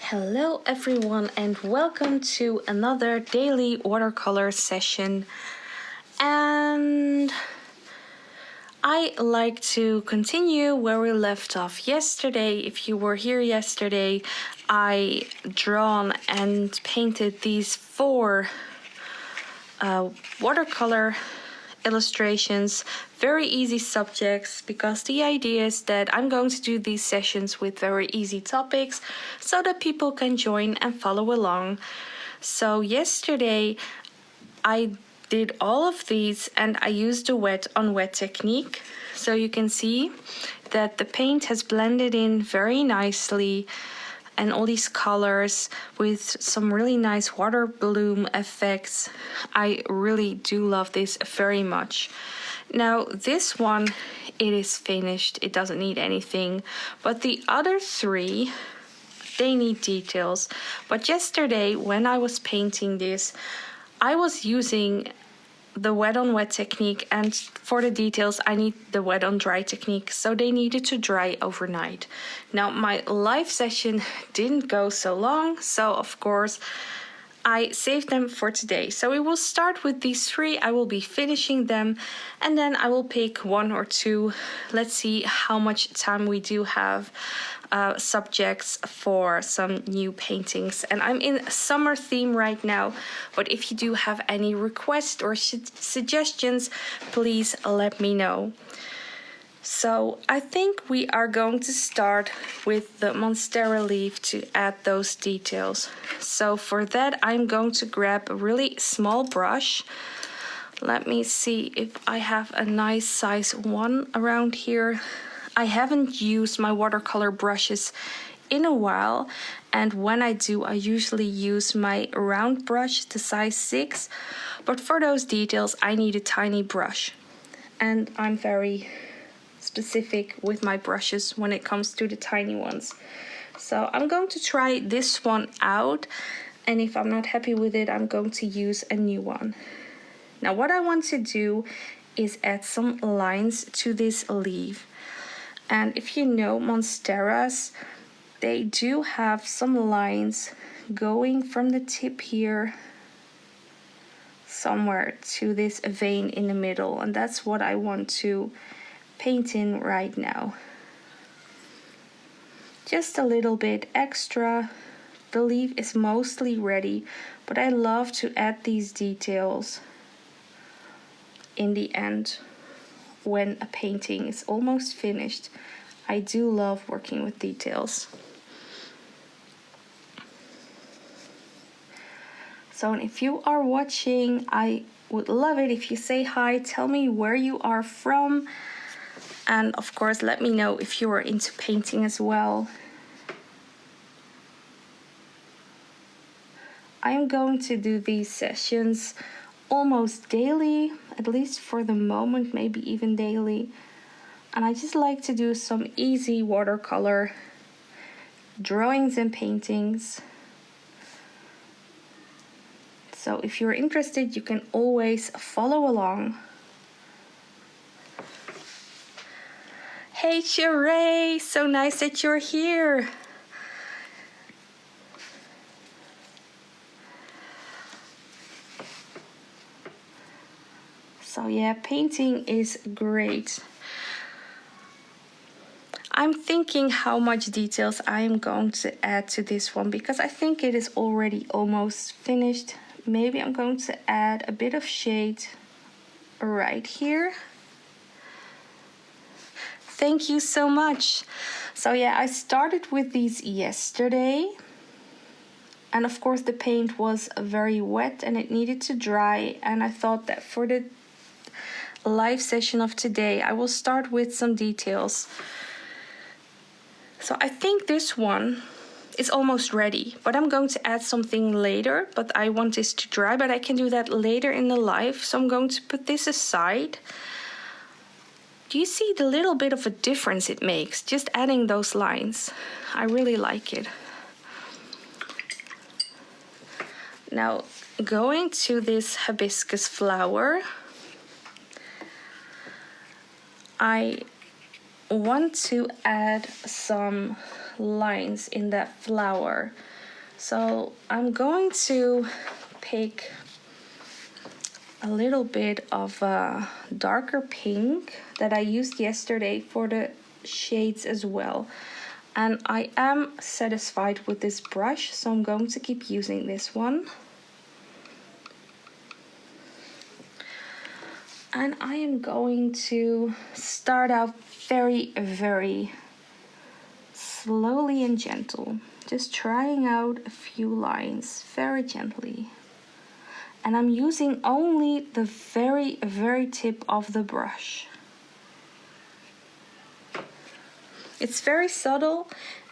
Hello everyone and welcome to another daily watercolor session. And I like to continue where we left off yesterday. If you were here yesterday, I drawn and painted these four watercolor illustrations, very easy subjects, because the idea is that I'm going to do these sessions with very easy topics so that people can join and follow along. So yesterday I did all of these and I used the wet on wet technique, so you can see that the paint has blended in very nicely and all these colors with some really nice water bloom effects. I really do love this very much. Now this one, it is finished, it doesn't need anything, but the other three, they need details. But yesterday when I was painting this, I was using the wet on wet technique, and for the details I need the wet on dry technique, so they needed to dry overnight. Now my live session didn't go so long, so of course I saved them for today. So we will start with these three. I will be finishing them and then I will pick one or two. Let's see how much time we do have subjects for some new paintings. And I'm in a summer theme right now, but if you do have any requests or suggestions, please let me know. So I think we are going to start with the monstera leaf to add those details. So for that I'm going to grab a really small brush. Let me see if I have a nice size one around here. I haven't used my watercolor brushes in a while, and when I do I usually use my round brush, the size 6, but for those details I need a tiny brush, and I'm very specific with my brushes when it comes to the tiny ones. So I'm going to try this one out, and if I'm not happy with it I'm going to use a new one. Now what I want to do is add some lines to this leaf. And if you know monsteras, they do have some lines going from the tip here somewhere to this vein in the middle, and that's what I want to paint in right now. Just a little bit extra. The leaf is mostly ready, but I love to add these details in the end when a painting is almost finished. I do love working with details. So if you are watching, I would love it if you say hi, tell me where you are from, and of course let me know if you are into painting as well. I am going to do these sessions almost daily, at least for the moment, maybe even daily. And I just like to do some easy watercolor drawings and paintings. So if you're interested, you can always follow along. Hey Sheree, so nice that you're here. So yeah, painting is great. I'm thinking how much details I am going to add to this one, because I think it is already almost finished. Maybe I'm going to add a bit of shade right here. Thank you so much. So yeah, I started with these yesterday. And of course the paint was very wet and it needed to dry. And I thought that for the live session of today, I will start with some details. So I think this one is almost ready, but I'm going to add something later, but I want this to dry, but I can do that later in the live. So I'm going to put this aside. Do you see the little bit of a difference it makes, just adding those lines? I really like it. Now going to this hibiscus flower, I want to add some lines in that flower. So I'm going to pick a little bit of a darker pink that I used yesterday for the shades as well. And I am satisfied with this brush, so I'm going to keep using this one. And I am going to start out very, very slowly and gentle. Just trying out a few lines very gently. And I'm using only the very, very tip of the brush. It's very subtle,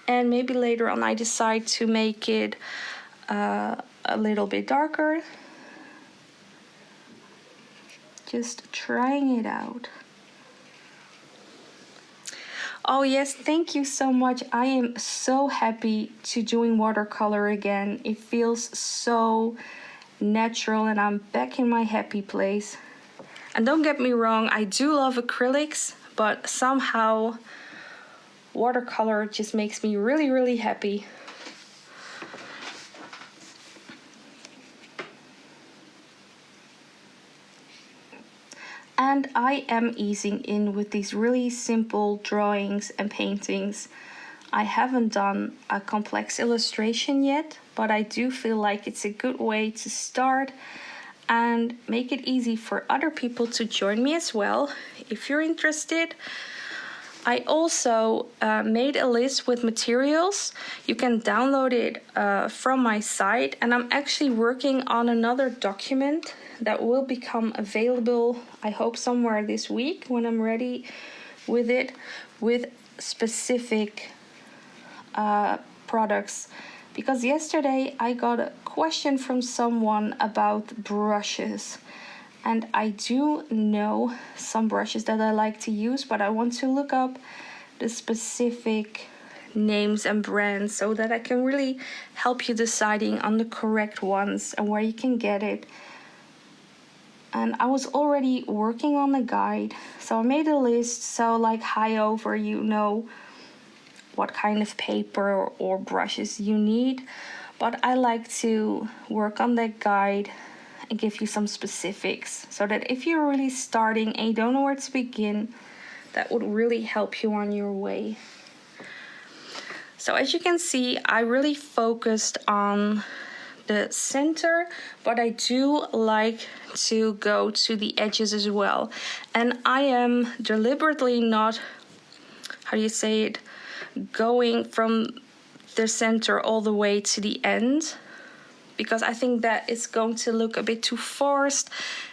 and maybe later on I decide to make it a little bit darker. Just trying it out. Oh yes, thank you so much. I am so happy to doing watercolor again. It feels so natural and I'm back in my happy place. And don't get me wrong, I do love acrylics, but somehow watercolor just makes me really, really happy. And I am easing in with these really simple drawings and paintings. I haven't done a complex illustration yet, but I do feel like it's a good way to start and make it easy for other people to join me as well, if you're interested. I also made a list with materials. You can download it from my site, and I'm actually working on another document that will become available, I hope somewhere this week when I'm ready with it, with specific products. Because yesterday I got a question from someone about brushes. And I do know some brushes that I like to use, but I want to look up the specific names and brands so that I can really help you deciding on the correct ones and where you can get it. And I was already working on a guide, so I made a list so like high over you know what kind of paper or brushes you need. But I like to work on that guide and give you some specifics so that if you're really starting and you don't know where to begin, that would really help you on your way. So as you can see, I really focused on the center, but I do like to go to the edges as well. And I am deliberately not, how do you say it, going from the center all the way to the end, because I think that it's going to look a bit too forced.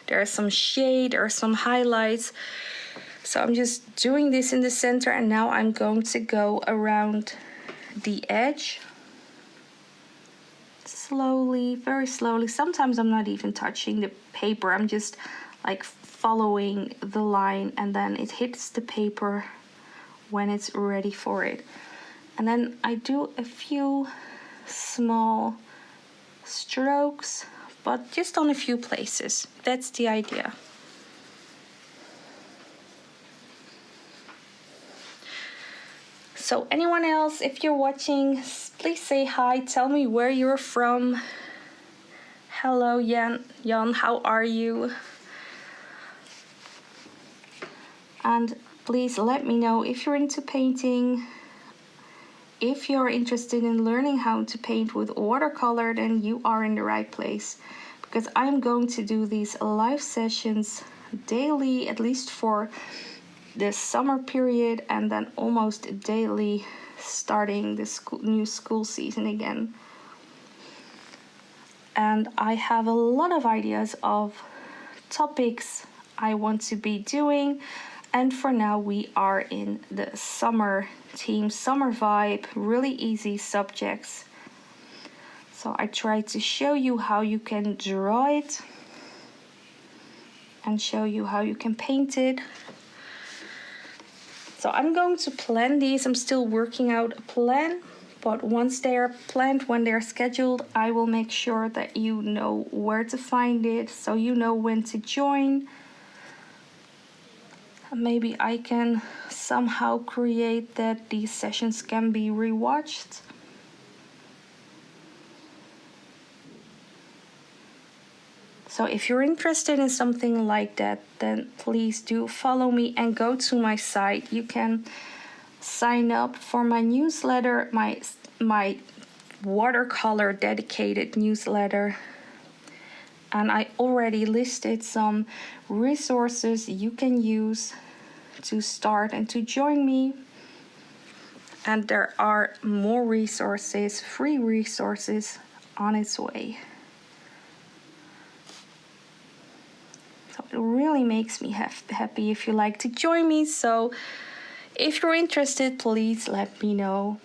There is some shade, there are some highlights. So I'm just doing this in the center, and now I'm going to go around the edge. Slowly, very slowly. Sometimes I'm not even touching the paper. I'm just like following the line, and then it hits the paper when it's ready for it. And then I do a few small strokes, but just on a few places. That's the idea. So anyone else, if you're watching, please say hi, tell me where you're from. Hello Jan, how are you? And please let me know if you're into painting. If you're interested in learning how to paint with watercolor, then you are in the right place, because I'm going to do these live sessions daily, at least for the summer period, and then almost daily starting the new school season again. And I have a lot of ideas of topics I want to be doing. And for now, we are in the summer theme, summer vibe, really easy subjects. So I try to show you how you can draw it and show you how you can paint it. So I'm going to plan these. I'm still working out a plan, but once they're planned, when they're scheduled, I will make sure that you know where to find it, so you know when to join. Maybe I can somehow create that these sessions can be rewatched. So if you're interested in something like that, then please do follow me and go to my site. You can sign up for my newsletter, my watercolor dedicated newsletter. And I already listed some resources you can use to start and to join me. And there are more resources, free resources on its way. So it really makes me happy if you like to join me. So if you're interested, please let me know.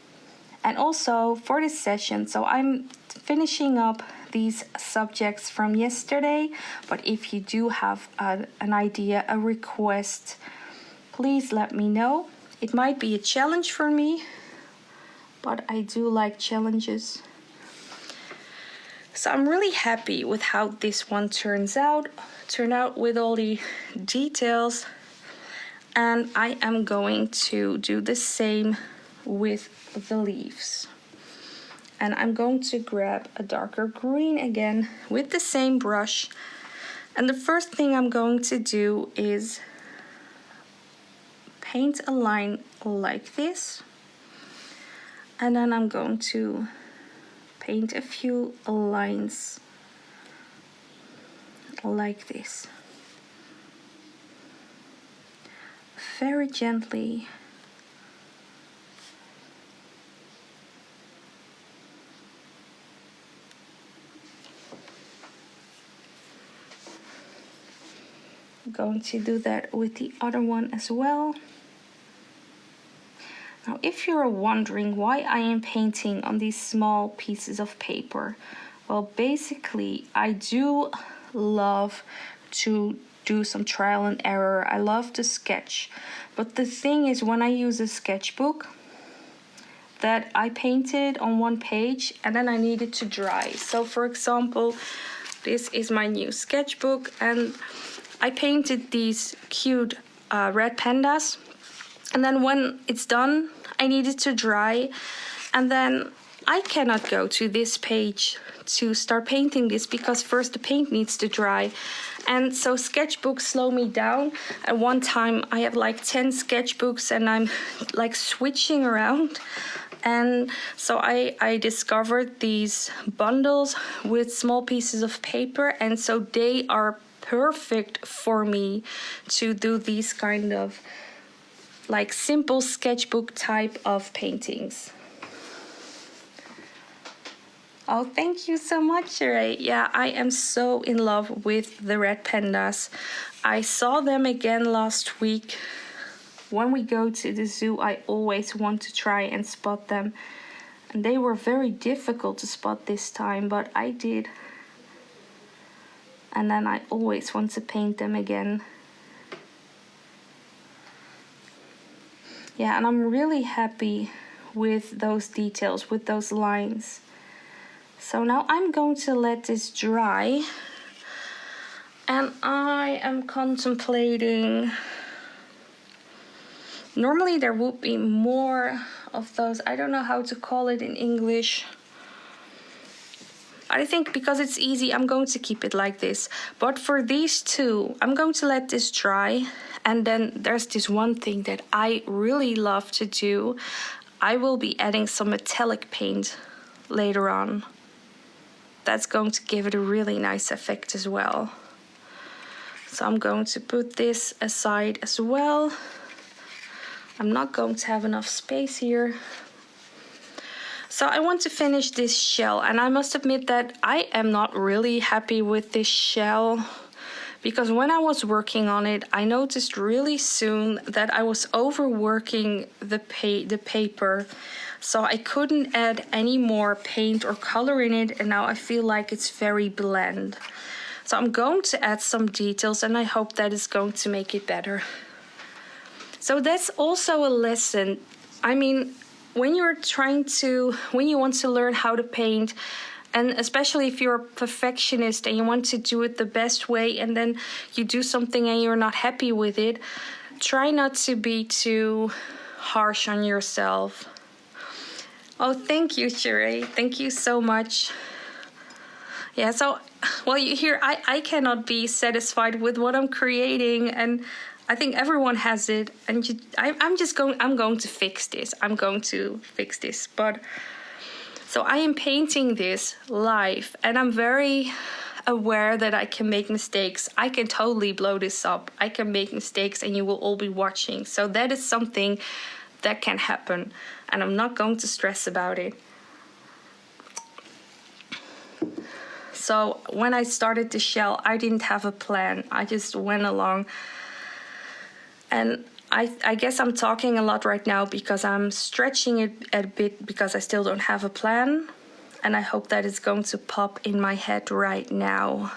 And also for this session, so I'm finishing up these subjects from yesterday, but if you do have an idea, a request, please let me know. It might be a challenge for me, but I do like challenges. So I'm really happy with how this one turned out with all the details. And I am going to do the same with the leaves. And I'm going to grab a darker green again with the same brush. And the first thing I'm going to do is paint a line like this. And then I'm going to paint a few lines like this. Very gently. I'm going to do that with the other one as well. Now, if you're wondering why I am painting on these small pieces of paper, well, basically, I do love to do some trial and error. I love to sketch. But the thing is, when I use a sketchbook that I painted on one page and then I need it to dry. So, for example, this is my new sketchbook and I painted these cute red pandas. And then when it's done, I need it to dry. And then I cannot go to this page to start painting this because first the paint needs to dry. And so sketchbooks slow me down. At one time I have like 10 sketchbooks and I'm like switching around. And so I discovered these bundles with small pieces of paper. And so they are perfect for me to do these kind of like simple sketchbook type of paintings. Oh, thank you so much, Ray. Yeah, I am so in love with the red pandas. I saw them again last week. When we go to the zoo, I always want to try and spot them. And they were very difficult to spot this time, but I did. And then I always want to paint them again. Yeah, and I'm really happy with those details, with those lines. So now I'm going to let this dry. And I am contemplating... Normally there would be more of those. I don't know how to call it in English. I think because it's easy, I'm going to keep it like this. But for these two, I'm going to let this dry. And then there's this one thing that I really love to do. I will be adding some metallic paint later on. That's going to give it a really nice effect as well. So I'm going to put this aside as well. I'm not going to have enough space here. So I want to finish this shell, and I must admit that I am not really happy with this shell, because when I was working on it, I noticed really soon that I was overworking the paper. So I couldn't add any more paint or color in it, and now I feel like it's very bland. So I'm going to add some details, and I hope that is going to make it better. So that's also a lesson. I mean, when you want to learn how to paint, and especially if you're a perfectionist and you want to do it the best way, and then you do something and you're not happy with it, try not to be too harsh on yourself. Oh, thank you, Sheree. Thank you so much. Yeah, so, well, you hear, I cannot be satisfied with what I'm creating, and I think everyone has it, and I'm going to fix this. I'm going to fix this. But, so I am painting this live, and I'm very aware that I can make mistakes. I can totally blow this up. I can make mistakes, and you will all be watching. So that is something that can happen, and I'm not going to stress about it. So when I started the shell, I didn't have a plan. I just went along. And I guess I'm talking a lot right now because I'm stretching it a bit because I still don't have a plan. And I hope that it's going to pop in my head right now.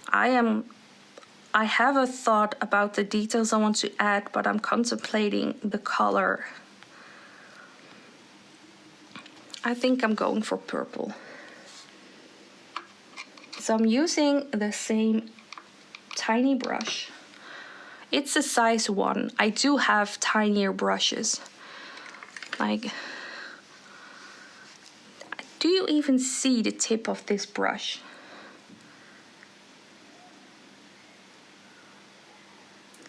I have a thought about the details I want to add, but I'm contemplating the color. I think I'm going for purple. So I'm using the same tiny brush. It's a size 1. I do have tinier brushes. Like, do you even see the tip of this brush?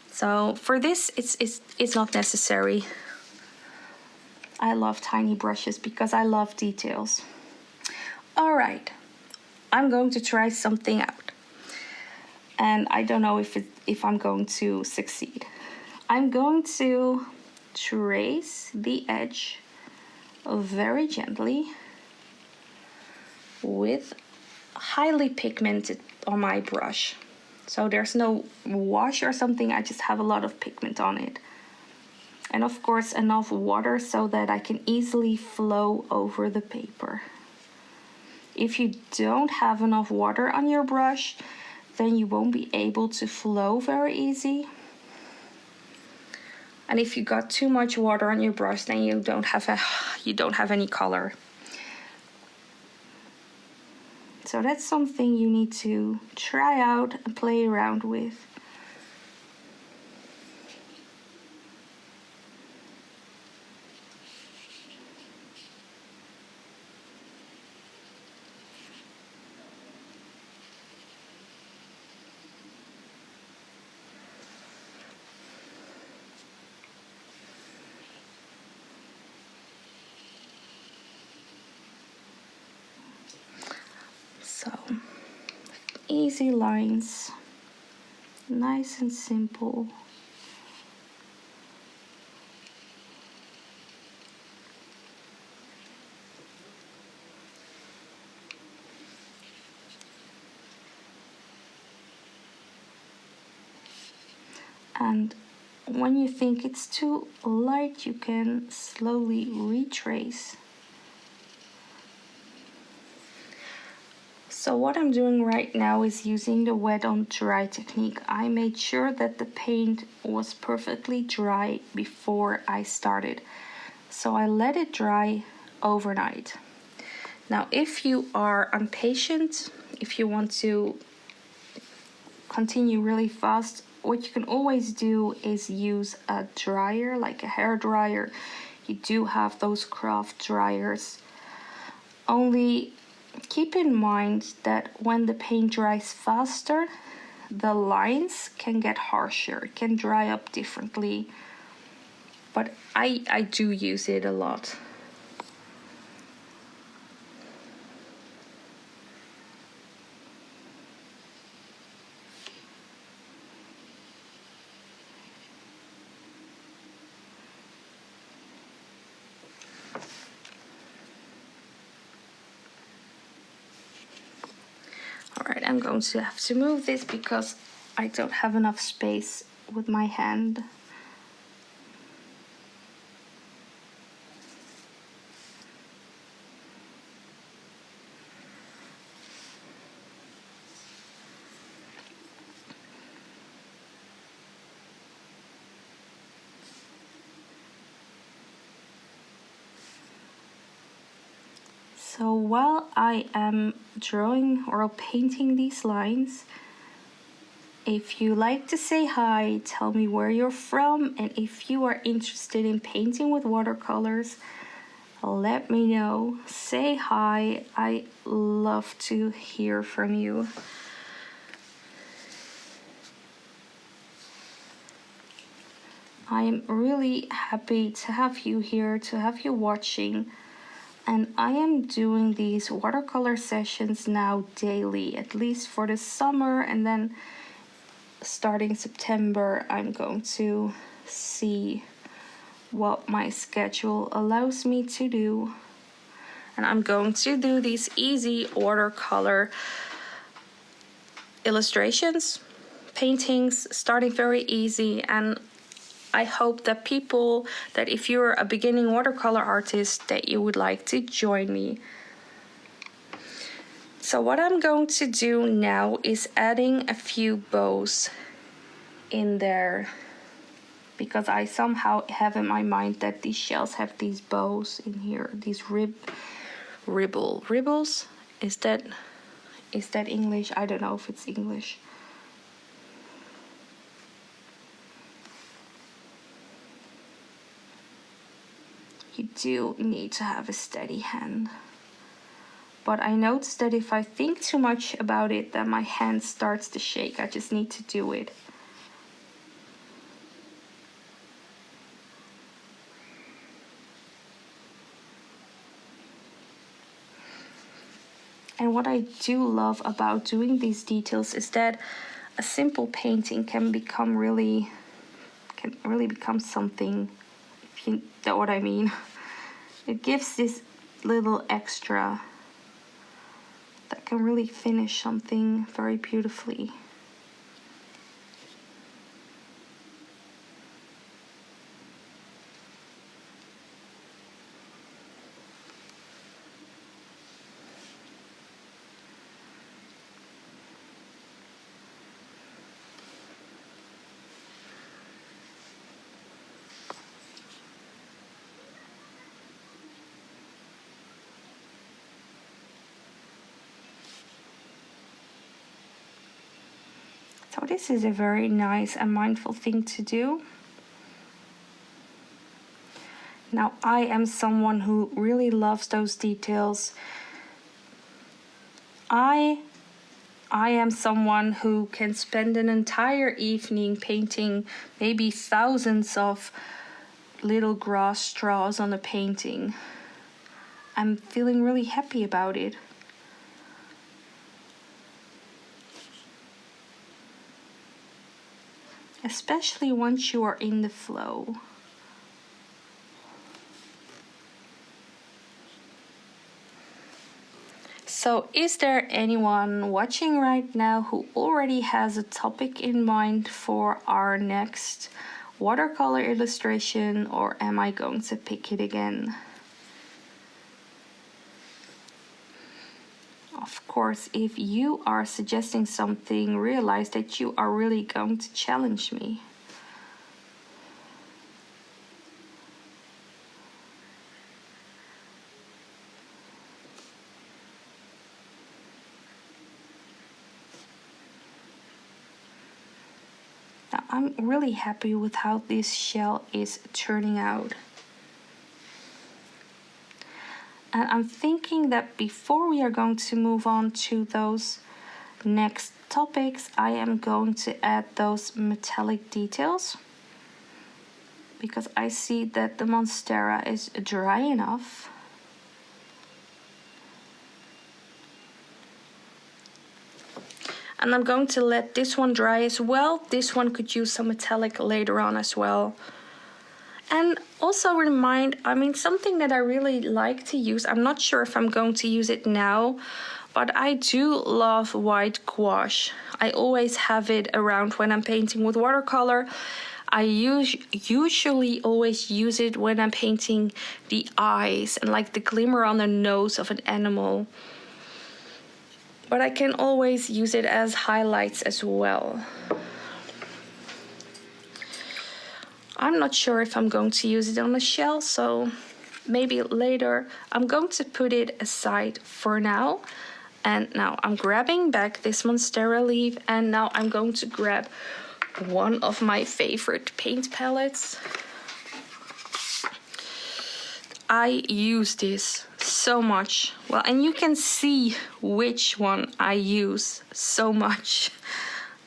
So for this, it's not necessary. I love tiny brushes because I love details. All right. I'm going to try something out, and I don't know if I'm going to succeed. I'm going to trace the edge very gently with highly pigmented on my brush. So there's no wash or something, I just have a lot of pigment on it. And of course enough water so that I can easily flow over the paper. If you don't have enough water on your brush, then you won't be able to flow very easy. And if you got too much water on your brush, then you don't have any color. So that's something you need to try out and play around with. So, easy lines, nice and simple. And when you think it's too light, you can slowly retrace. So what I'm doing right now is using the wet on dry technique. I made sure that the paint was perfectly dry before I started. So I let it dry overnight. Now, if you are impatient, if you want to continue really fast, what you can always do is use a dryer, like a hair dryer. You do have those craft dryers. Only keep in mind that when the paint dries faster, the lines can get harsher, it can dry up differently. But I do use it a lot. Alright, I'm going to have to move this because I don't have enough space with my hand. So while I am drawing or painting these lines, if you like to say hi, tell me where you're from, and if you are interested in painting with watercolors, let me know. Say hi. I love to hear from you. I am really happy to have you here, to have you watching. And I am doing these watercolor sessions now daily, at least for the summer. And then starting September, I'm going to see what my schedule allows me to do. And I'm going to do these easy watercolor illustrations, paintings, starting very easy. And I hope that if you're a beginning watercolor artist, that you would like to join me. So what I'm going to do now is adding a few bows in there, because I somehow have in my mind that these shells have these bows in here, these ribbles. Is that English? I don't know if it's English. You do need to have a steady hand. But I noticed that if I think too much about it, then my hand starts to shake. I just need to do it. And what I do love about doing these details is that a simple painting can really become something, if you know what I mean. It gives this little extra that can really finish something very beautifully. So this is a very nice and mindful thing to do. Now I am someone who really loves those details. I am someone who can spend an entire evening painting maybe thousands of little grass straws on a painting. I'm feeling really happy about it. Especially once you are in the flow. So is there anyone watching right now who already has a topic in mind for our next watercolor illustration, or am I going to pick it again? Of course, if you are suggesting something, realize that you are really going to challenge me. Now, I'm really happy with how this shell is turning out. And I'm thinking that before we are going to move on to those next topics, I am going to add those metallic details, because I see that the monstera is dry enough. And I'm going to let this one dry as well. This one could use some metallic later on as well. And also something that I really like to use, I'm not sure if I'm going to use it now, but I do love white gouache. I always have it around when I'm painting with watercolor. I usually always use it when I'm painting the eyes and like the glimmer on the nose of an animal. But I can always use it as highlights as well. I'm not sure if I'm going to use it on a shell, so maybe later. I'm going to put it aside for now. And now I'm grabbing back this monstera leaf, and now I'm going to grab one of my favorite paint palettes. I use this so much. Well, and you can see which one I use so much.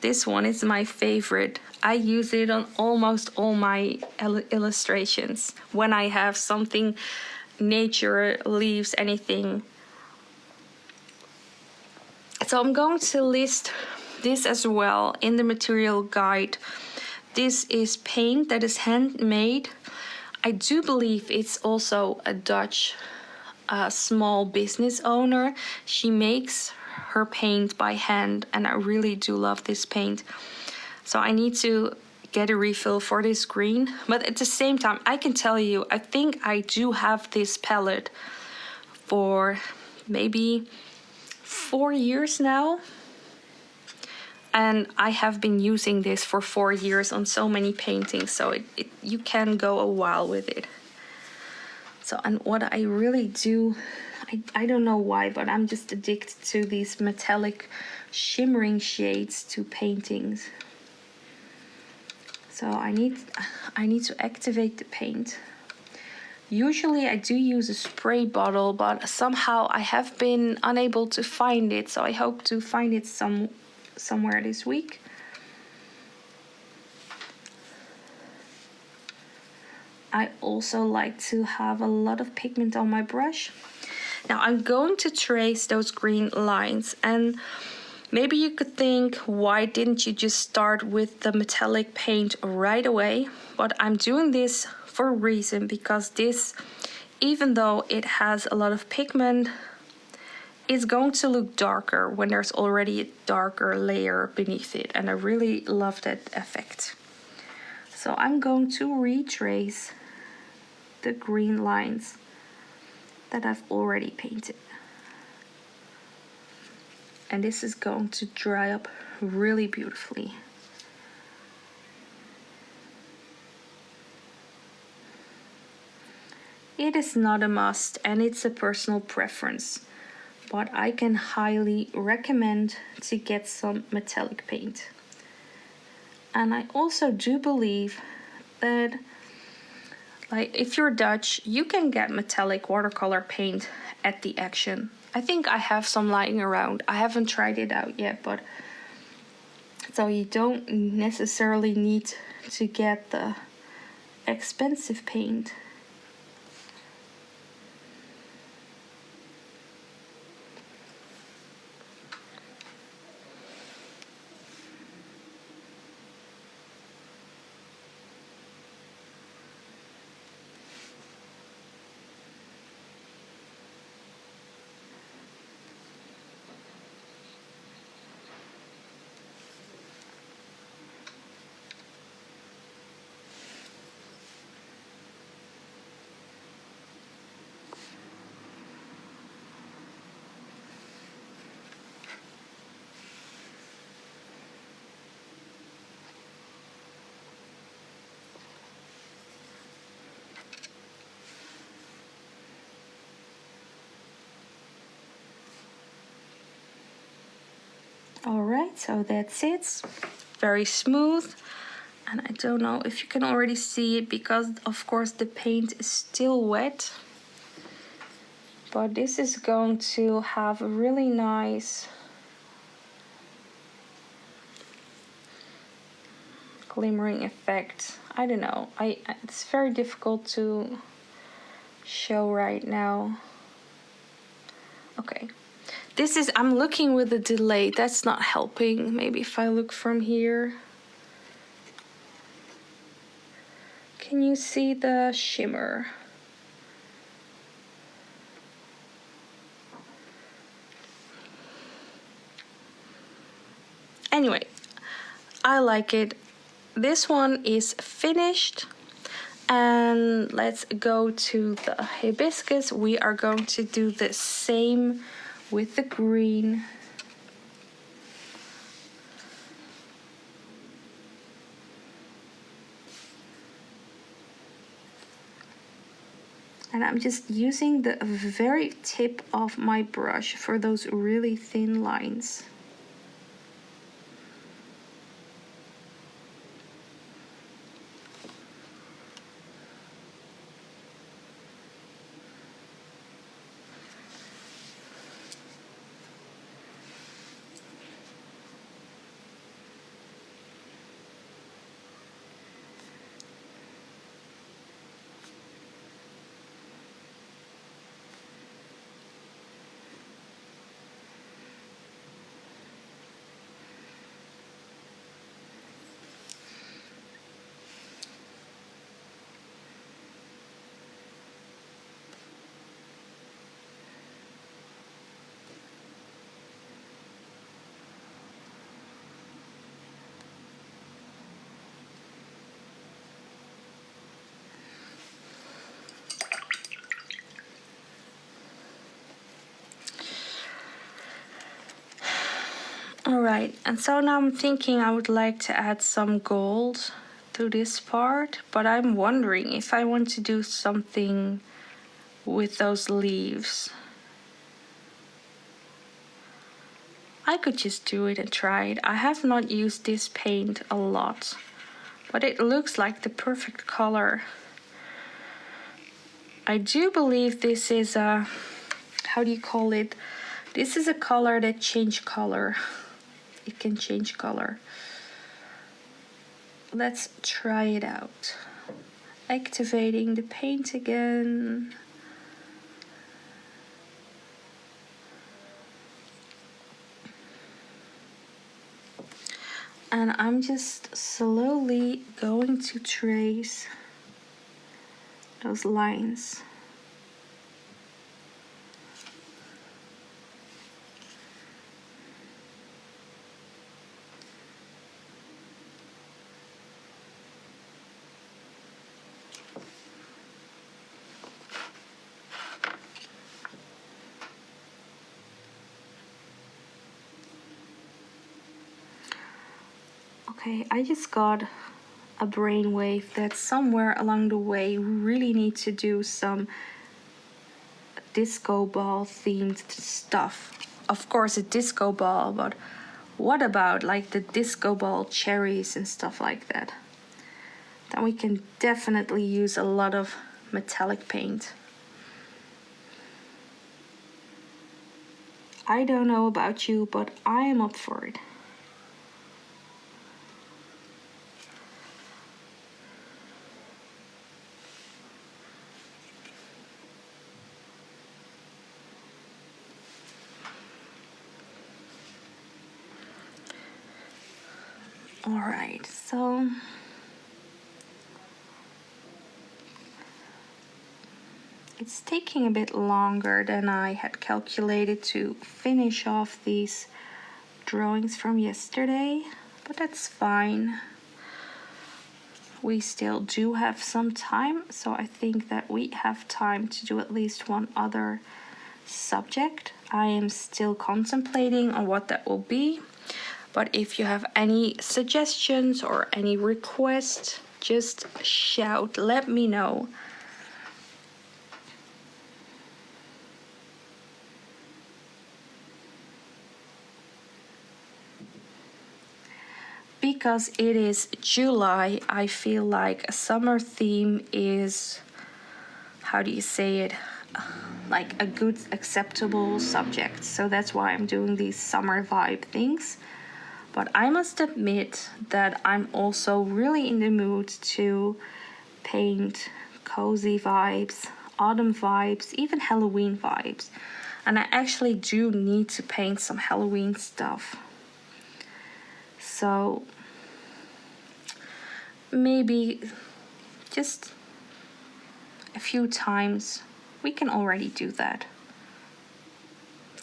This one is my favorite. I use it on almost all my illustrations. When I have something, nature, leaves, anything. So I'm going to list this as well in the material guide. This is paint that is handmade. I do believe it's also a Dutch small business owner. She makes her paint by hand, and I really do love this paint. So I need to get a refill for this green. But at the same time, I can tell you, I think I do have this palette for maybe 4 years now. And I have been using this for 4 years on so many paintings, so you can go a while with it. So, and what I really do, I don't know why, but I'm just addicted to these metallic shimmering shades to paintings. So I need to activate the paint. Usually I do use a spray bottle, but somehow I have been unable to find it, so I hope to find it somewhere this week. I also like to have a lot of pigment on my brush. Now I'm going to trace those green lines, and maybe you could think, why didn't you just start with the metallic paint right away? But I'm doing this for a reason, because this, even though it has a lot of pigment, it's going to look darker when there's already a darker layer beneath it, and I really love that effect. So I'm going to retrace the green lines that I've already painted. And this is going to dry up really beautifully. It is not a must, and it's a personal preference, but I can highly recommend to get some metallic paint. And I also do believe that, like, if you're Dutch, you can get metallic watercolor paint at the Action. I think I have some lying around. I haven't tried it out yet, but so you don't necessarily need to get the expensive paint. Alright, so that's it. Very smooth. And I don't know if you can already see it, because of course the paint is still wet. But this is going to have a really nice glimmering effect. I don't know. It's very difficult to show right now. Okay. This is, I'm looking with a delay. That's not helping. Maybe if I look from here. Can you see the shimmer? Anyway, I like it. This one is finished. And let's go to the hibiscus. We are going to do the same with the green. And I'm just using the very tip of my brush for those really thin lines. Alright, and so now I'm thinking I would like to add some gold to this part, but I'm wondering if I want to do something with those leaves. I could just do it and try it. I have not used this paint a lot, but it looks like the perfect color. I do believe this is a, how do you call it? This is a color that changes color. It can change color. Let's try it out. Activating the paint again. And I'm just slowly going to trace those lines. Okay, I just got a brainwave that somewhere along the way we really need to do some disco ball themed stuff. Of course a disco ball, but what about like the disco ball cherries and stuff like that? Then we can definitely use a lot of metallic paint. I don't know about you, but I am up for it. Alright, so it's taking a bit longer than I had calculated to finish off these drawings from yesterday, but that's fine. We still do have some time, so I think that we have time to do at least one other subject. I am still contemplating on what that will be, but if you have any suggestions or any requests, just shout, let me know. Because it is July, I feel like a summer theme is, how do you say it, like a good acceptable subject. So that's why I'm doing these summer vibe things. But I must admit that I'm also really in the mood to paint cozy vibes, autumn vibes, even Halloween vibes. And I actually do need to paint some Halloween stuff. So maybe just a few times we can already do that.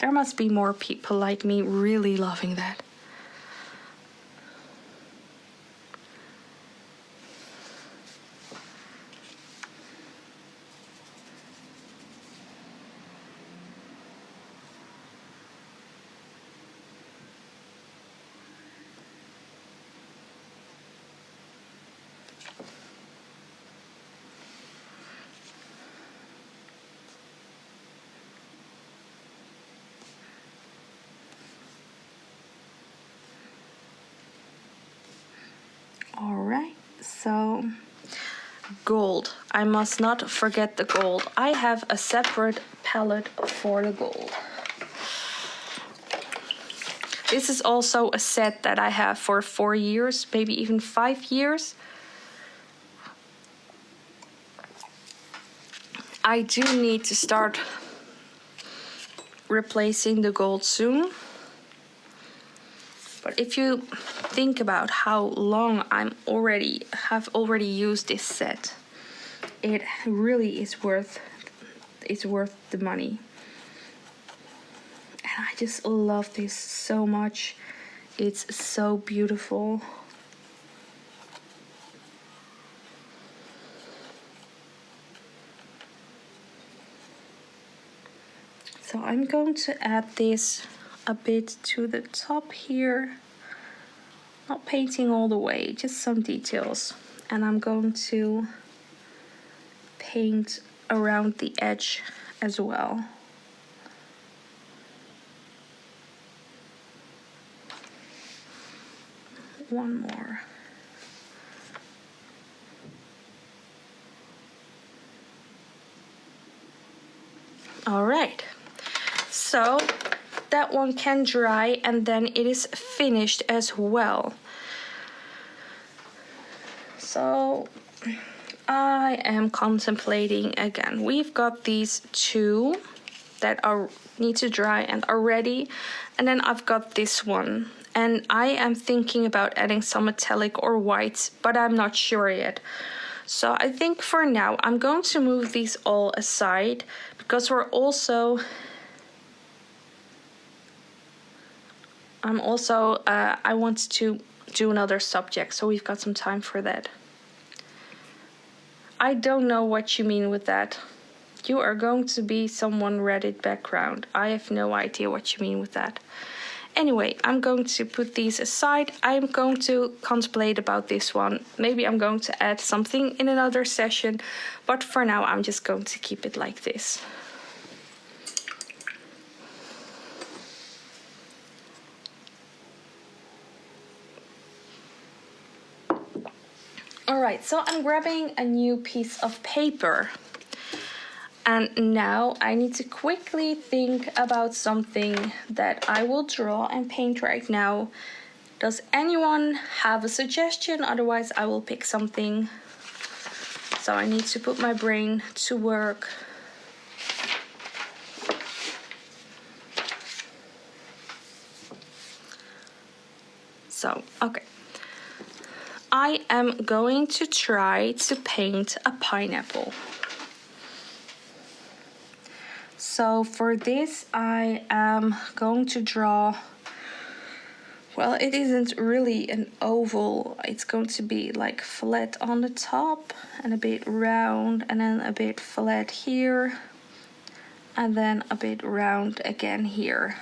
There must be more people like me really loving that. Alright, so gold. I must not forget the gold. I have a separate palette for the gold. This is also a set that I have for 4 years, maybe even 5 years. I do need to start replacing the gold soon. But if you think about how long have already used this set, it really is worth the money. And I just love this so much. It's so beautiful. So I'm going to add this a bit to the top here. Not painting all the way, just some details. And I'm going to paint around the edge as well. One more. All right, so that one can dry and then it is finished as well. So I am contemplating again. We've got these two that need to dry and are ready, and then I've got this one, and I am thinking about adding some metallic or white, but I'm not sure yet. So I think for now I'm going to move these all aside, because I want to do another subject, so we've got some time for that. I don't know what you mean with that. You are going to be someone Reddit background. I have no idea what you mean with that. Anyway, I'm going to put these aside. I'm going to contemplate about this one. Maybe I'm going to add something in another session, but for now I'm just going to keep it like this. Alright, so I'm grabbing a new piece of paper. And now I need to quickly think about something that I will draw and paint right now. Does anyone have a suggestion? Otherwise I will pick something. So I need to put my brain to work. So, okay. I am going to try to paint a pineapple. So for this I am going to draw, well, it isn't really an oval. It's going to be like flat on the top and a bit round, and then a bit flat here, and then a bit round again here.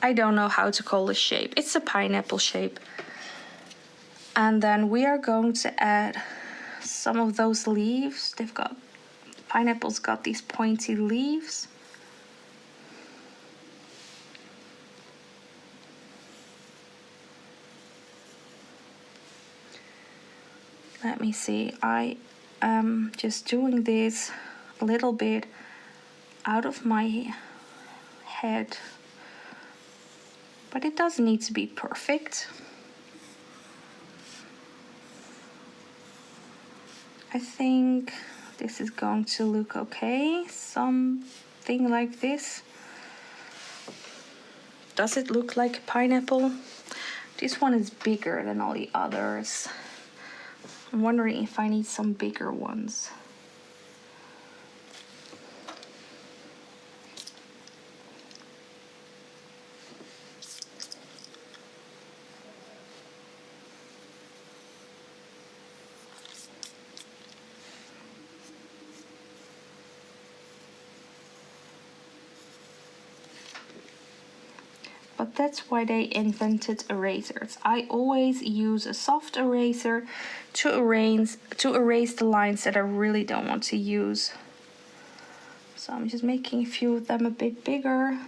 I don't know how to call this shape. It's a pineapple shape. And then we are going to add some of those leaves. Pineapple's got these pointy leaves. Let me see, I am just doing this a little bit out of my head, but it doesn't need to be perfect. I think this is going to look okay, something like this. Does it look like a pineapple? This one is bigger than all the others. I'm wondering if I need some bigger ones. But that's why they invented erasers. I always use a soft eraser to erase the lines that I really don't want to use. So I'm just making a few of them a bit bigger.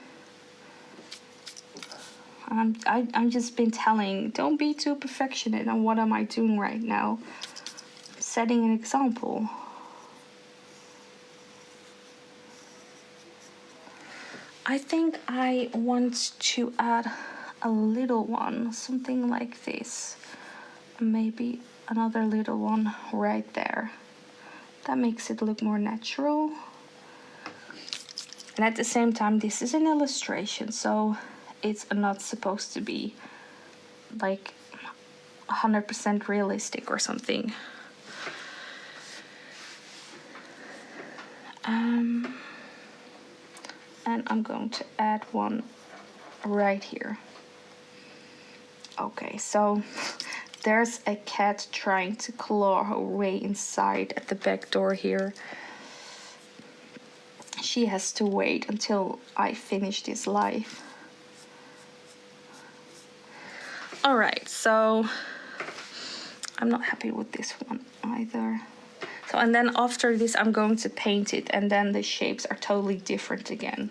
I'm just been telling, don't be too perfectionist. And what am I doing right now? Setting an example. I think I want to add a little one, something like this. Maybe another little one right there. That makes it look more natural. And at the same time, this is an illustration, so it's not supposed to be like 100% realistic or something. And I'm going to add one right here. Okay, so there's a cat trying to claw her way inside at the back door here. She has to wait until I finish this live. All right, so I'm not happy with this one either. So, and then after this, I'm going to paint it, and then the shapes are totally different again.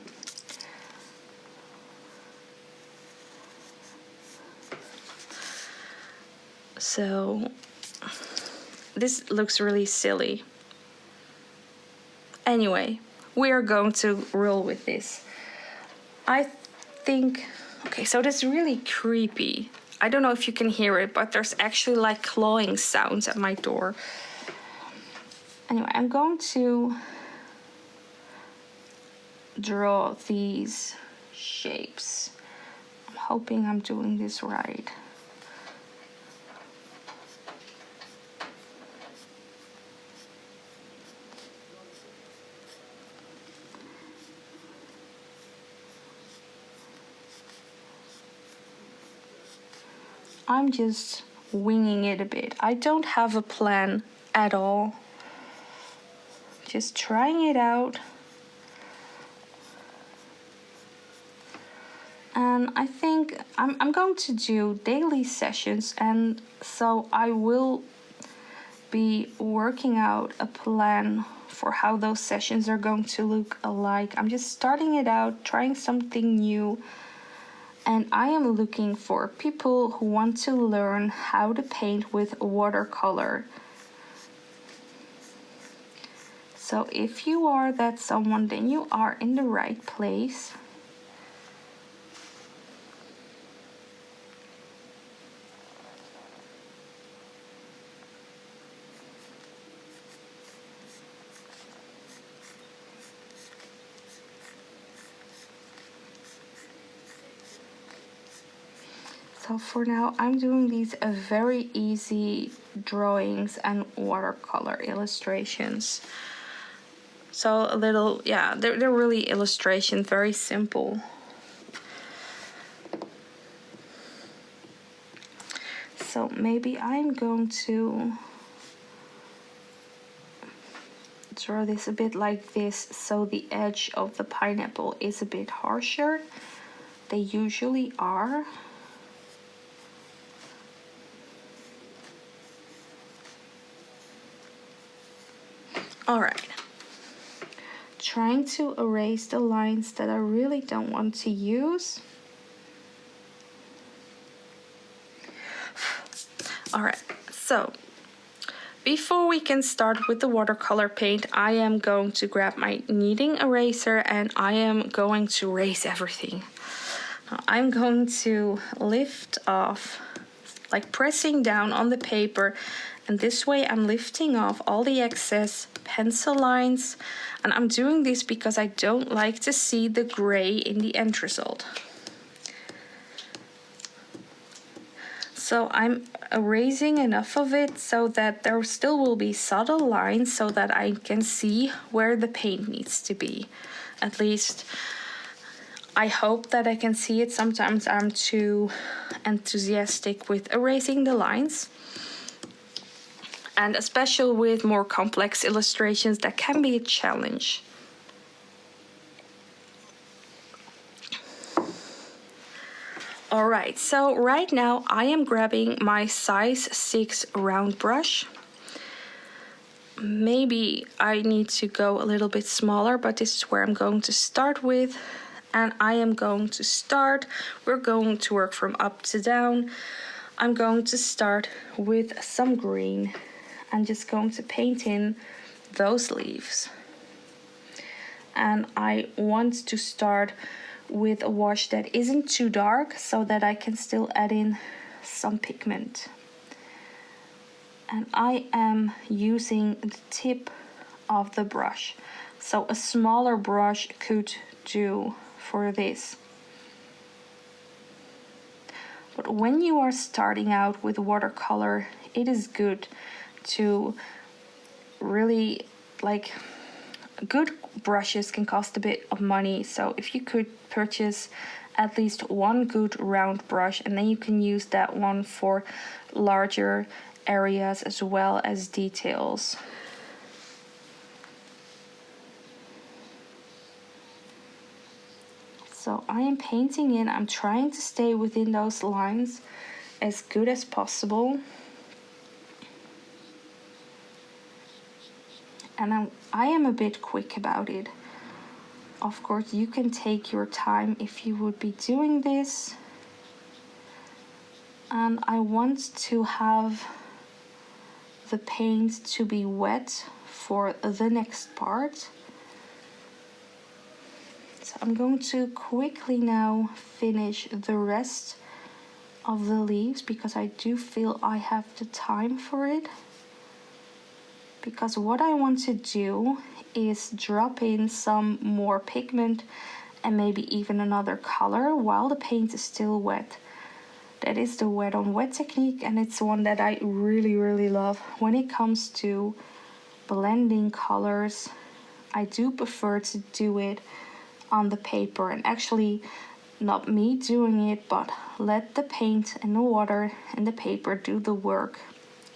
So, this looks really silly. Anyway, we are going to roll with this. I think, okay, so that's really creepy. I don't know if you can hear it, but there's actually like clawing sounds at my door. Anyway, I'm going to draw these shapes. I'm hoping I'm doing this right. I'm just winging it a bit. I don't have a plan at all. Just trying it out. And I think I'm going to do daily sessions, and so I will be working out a plan for how those sessions are going to look like. I'm just starting it out, trying something new. And I am looking for people who want to learn how to paint with watercolor. So if you are that someone, then you are in the right place. So for now, I'm doing these very easy drawings and watercolor illustrations. So a little, yeah, they're really illustrations, very simple. So maybe I'm going to draw this a bit like this, so the edge of the pineapple is a bit harsher. They usually are. All right. Trying to erase the lines that I really don't want to use. All right, so before we can start with the watercolor paint, I am going to grab my kneading eraser and I am going to erase everything. I'm going to lift off, like pressing down on the paper, and this way I'm lifting off all the excess pencil lines, and I'm doing this because I don't like to see the gray in the end result. So I'm erasing enough of it so that there still will be subtle lines so that I can see where the paint needs to be. At least I hope that I can see it. Sometimes I'm too enthusiastic with erasing the lines. And especially with more complex illustrations, that can be a challenge. Alright, so right now I am grabbing my size 6 round brush. Maybe I need to go a little bit smaller, but this is where I'm going to start with. And I am going to start, we're going to work from up to down. I'm going to start with some green. I'm just going to paint in those leaves. And I want to start with a wash that isn't too dark so that I can still add in some pigment. And I am using the tip of the brush. So a smaller brush could do for this. But when you are starting out with watercolor, it is good to really, like, good brushes can cost a bit of money, so if you could purchase at least one good round brush, and then you can use that one for larger areas as well as details. So I am painting in, I'm trying to stay within those lines, as good as possible. And I am a bit quick about it. Of course, you can take your time if you would be doing this. And I want to have the paint to be wet for the next part. So I'm going to quickly now finish the rest of the leaves because I do feel I have the time for it. Because what I want to do is drop in some more pigment and maybe even another color while the paint is still wet. That is the wet on wet technique, and it's one that I really love. When it comes to blending colors, I do prefer to do it on the paper, and actually not me doing it, but let the paint and the water and the paper do the work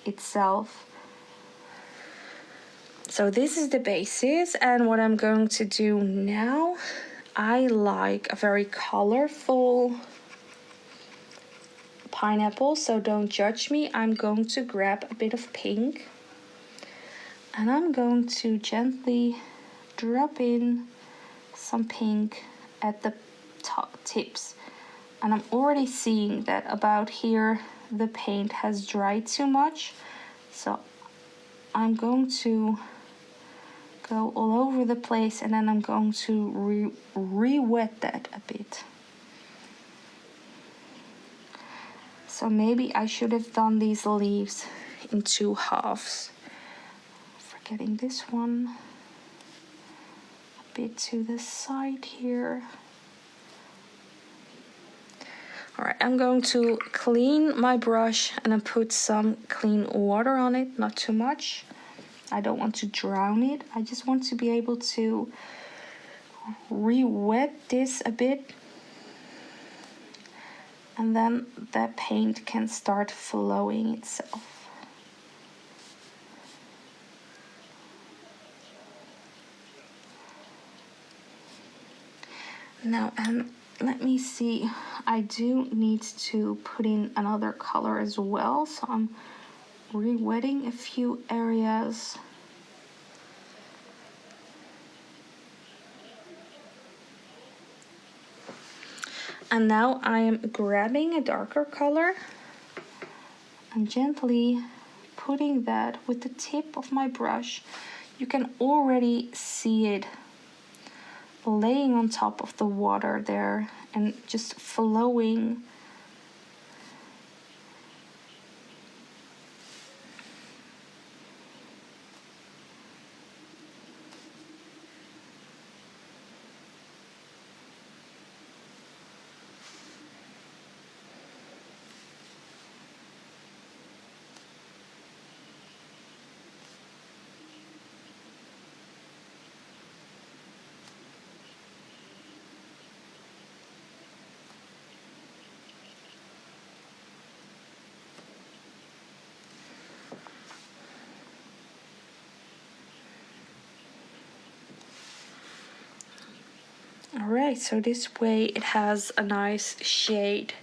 itself. So this is the basis, and what I'm going to do now, I like a very colorful pineapple, so don't judge me. I'm going to grab a bit of pink and I'm going to gently drop in some pink at the top tips. And I'm already seeing that about here the paint has dried too much, so I'm going to go all over the place, and then I'm going to re-wet that a bit. So maybe I should have done these leaves in 2 halves. Forgetting this one a bit to the side here. Alright, I'm going to clean my brush and then put some clean water on it, not too much. I don't want to drown it. I just want to be able to re-wet this a bit. And then that paint can start flowing itself. Now, let me see. I do need to put in another color as well, so I'm re-wetting a few areas. And now I am grabbing a darker color and gently putting that with the tip of my brush. You can already see it laying on top of the water there and just flowing. Alright, so this way it has a nice shade.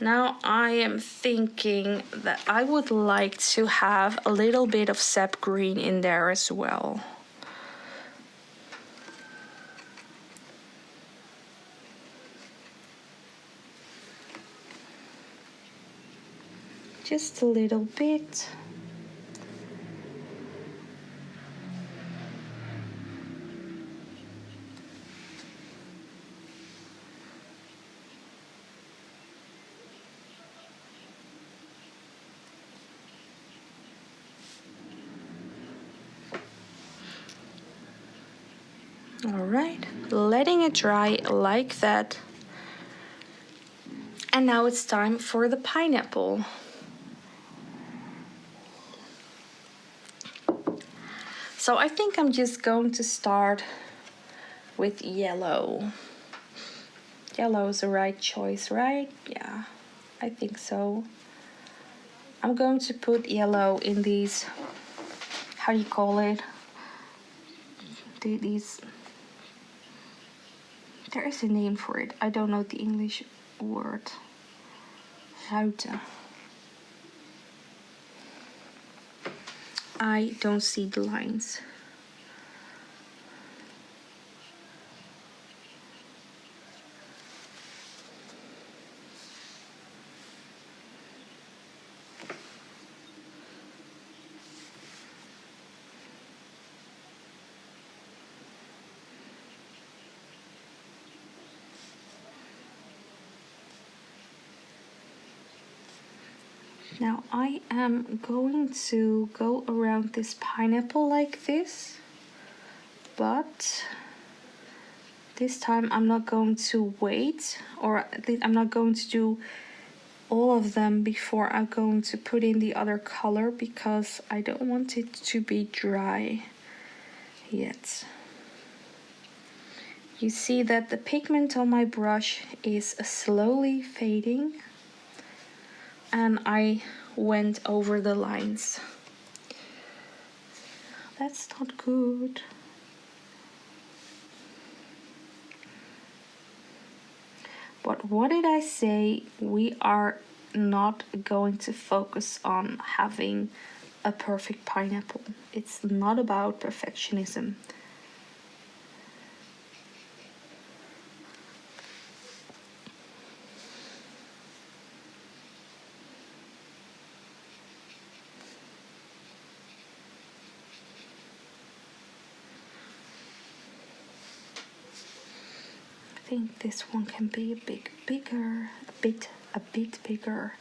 Now I am thinking that I would like to have a little bit of sap green in there as well. Just a little bit. Alright, letting it dry like that. And now it's time for the pineapple. So I think I'm just going to start with yellow. Yellow is the right choice, right? Yeah, I think so. I'm going to put yellow in these, how do you call it? These, there is a name for it. I don't know the English word. ruiten. I don't see the lines. Now I am going to go around this pineapple like this, but this time I'm not going to wait, or at least I'm not going to do all of them before I'm going to put in the other color, because I don't want it to be dry yet. You see that the pigment on my brush is slowly fading, and I went over the lines. That's not good. But what did I say? We are not going to focus on having a perfect pineapple. It's not about perfectionism. I think this one can be a bit bigger, a bit bigger.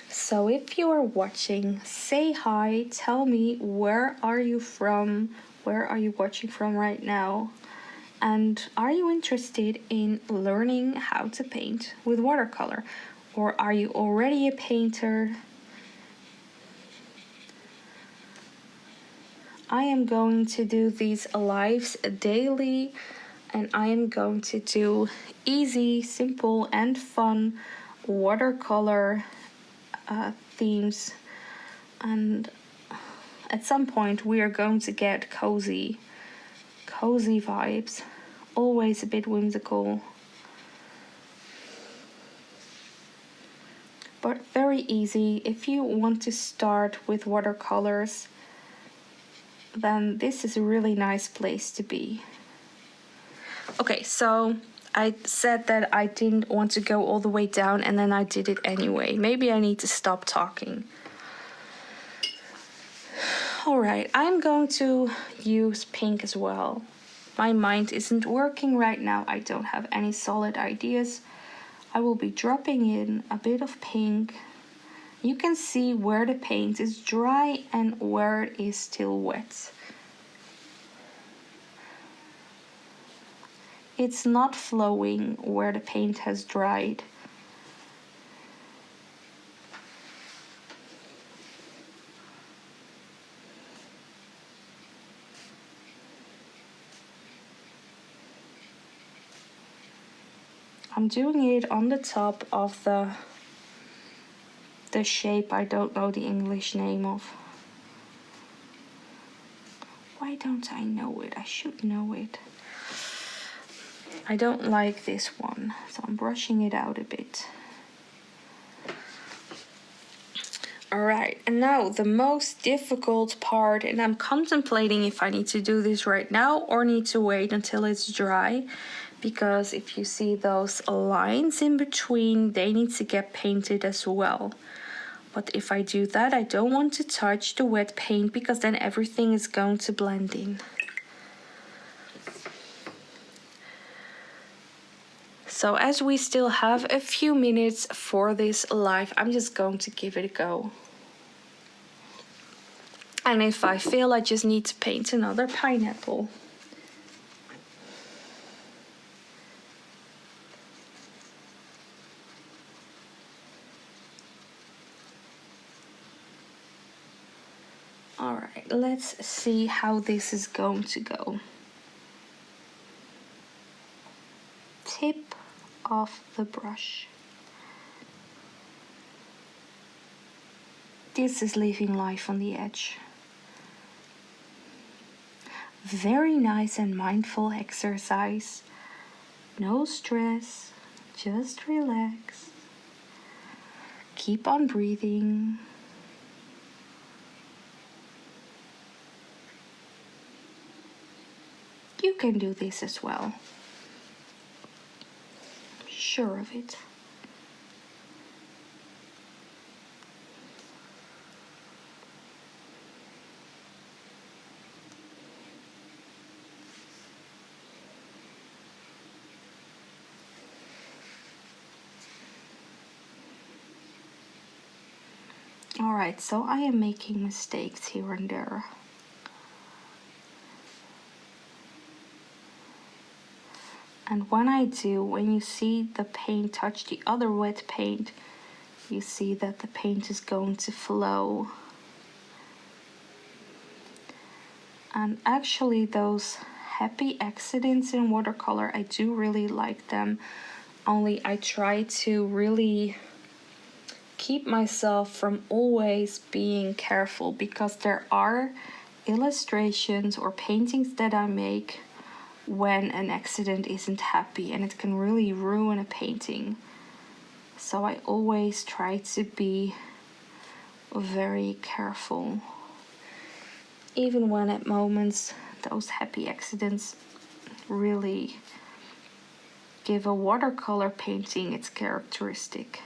So if you are watching, say hi, tell me where are you from, where are you watching from right now, and are you interested in learning how to paint with watercolor, or are you already a painter? I am going to do these lives daily, and I am going to do easy, simple and fun watercolor themes, and at some point we are going to get cozy vibes, always a bit whimsical, but very easy. If you want to start with watercolors, then this is a really nice place to be. Okay, so I said that I didn't want to go all the way down, and then I did it anyway. Maybe I need to stop talking. Alright, I'm going to use pink as well. My mind isn't working right now. I don't have any solid ideas. I will be dropping in a bit of pink. You can see where the paint is dry and where it is still wet. It's not flowing where the paint has dried. I'm doing it on the top of the shape I don't know the English name of. Why don't I know it? I should know it. I don't like this one, so I'm brushing it out a bit. Alright, and now the most difficult part, and I'm contemplating if I need to do this right now or need to wait until it's dry, because if you see those lines in between, they need to get painted as well. But if I do that, I don't want to touch the wet paint, because then everything is going to blend in. So as we still have a few minutes for this live, I'm just going to give it a go. And if I fail, I just need to paint another pineapple. Alright, let's see how this is going to go. Tip of the brush. This is leaving life on the edge. Very nice and mindful exercise. No stress, just relax. Keep on breathing. You can do this as well. I'm sure of it. Alright, so I am making mistakes here and there. And when I do, when you see the paint touch the other wet paint, you see that the paint is going to flow. And actually those happy accidents in watercolor, I do really like them. Only I try to really keep myself from always being careful, because there are illustrations or paintings that I make when an accident isn't happy, and it can really ruin a painting. So I always try to be very careful, even when at moments those happy accidents really give a watercolor painting its characteristic.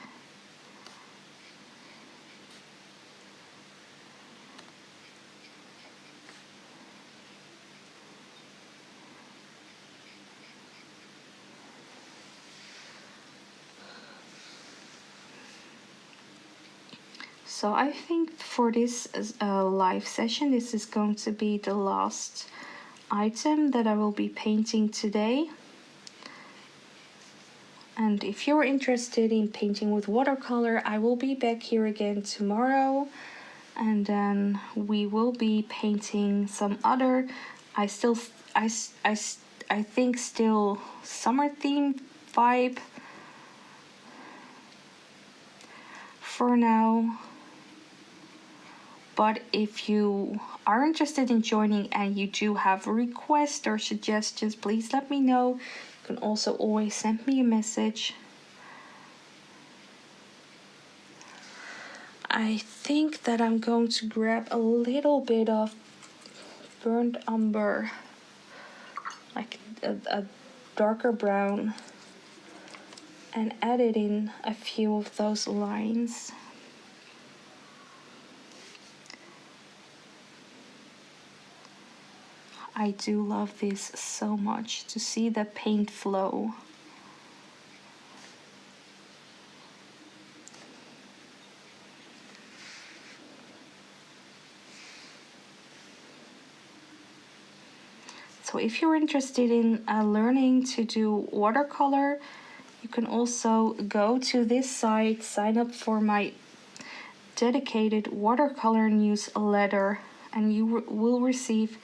So I think for this live session, this is going to be the last item that I will be painting today. And if you're interested in painting with watercolor, I will be back here again tomorrow. And then we will be painting some other, I think still summer theme vibe for now. But if you are interested in joining and you do have requests or suggestions, please let me know. You can also always send me a message. I think that I'm going to grab a little bit of burnt umber, like a darker brown, and add it in a few of those lines. I do love this so much, to see the paint flow. So if you're interested in learning to do watercolor, you can also go to this site, sign up for my dedicated watercolor newsletter, and you will receive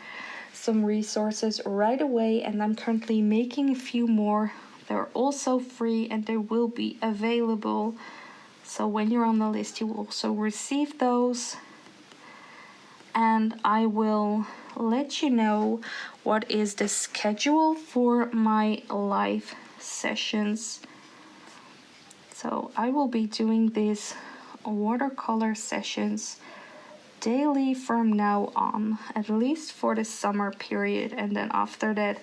some resources right away. And I'm currently making a few more. They're also free and they will be available. So when you're on the list, you will also receive those. And I will let you know what is the schedule for my live sessions. So I will be doing these watercolor sessions daily from now on, at least for the summer period. And then after that,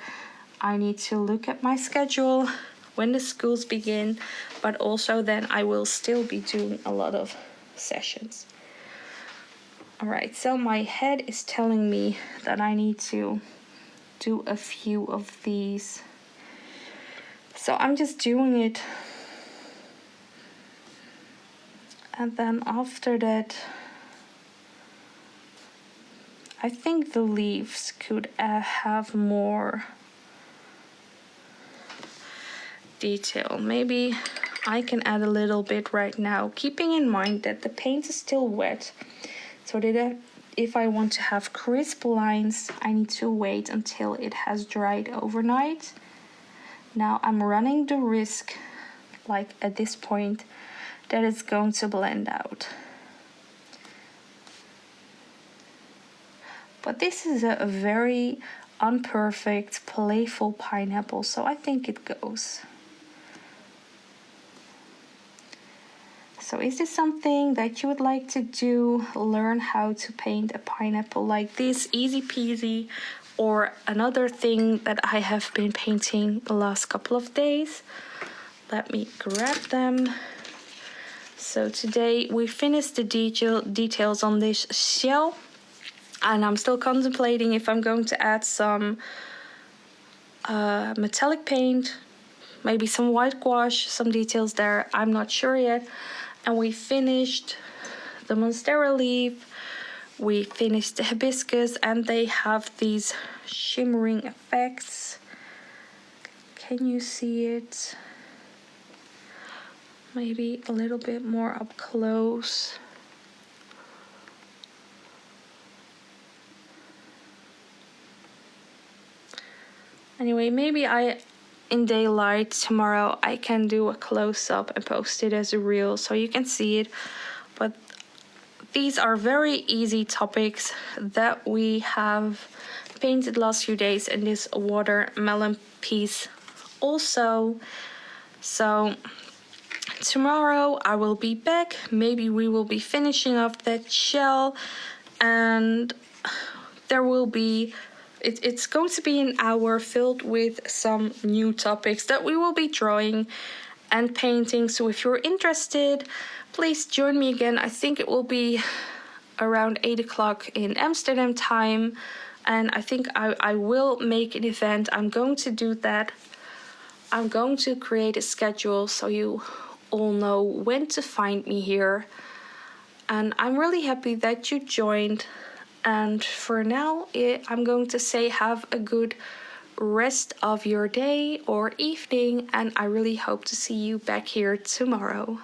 I need to look at my schedule when the schools begin, but also then I will still be doing a lot of sessions. All right, so my head is telling me that I need to do a few of these. So I'm just doing it. And then after that, I think the leaves could have more detail. Maybe I can add a little bit right now, keeping in mind that the paint is still wet. So that if I want to have crisp lines, I need to wait until it has dried overnight. Now I'm running the risk, like at this point, that it's going to blend out. But this is a very unperfect, playful pineapple. So I think it goes. So is this something that you would like to do? Learn how to paint a pineapple like this, easy peasy. Or another thing that I have been painting the last couple of days. Let me grab them. So today we finished the details on this shell. And I'm still contemplating if I'm going to add some metallic paint, maybe some white gouache, some details there. I'm not sure yet. And we finished the monstera leaf. We finished the hibiscus, and they have these shimmering effects. Can you see it? Maybe a little bit more up close. Anyway, maybe in daylight tomorrow I can do a close-up and post it as a reel so you can see it. But these are very easy topics that we have painted the last few days in this watermelon piece also. So tomorrow I will be back. Maybe we will be finishing off that shell, and there will be it's going to be an hour filled with some new topics that we will be drawing and painting. So if you're interested, please join me again. I think it will be around 8 o'clock in Amsterdam time, and I think I will make an event. I'm going to do that. I'm going to create a schedule so you all know when to find me here. And I'm really happy that you joined. And for now, I'm going to say have a good rest of your day or evening, and I really hope to see you back here tomorrow.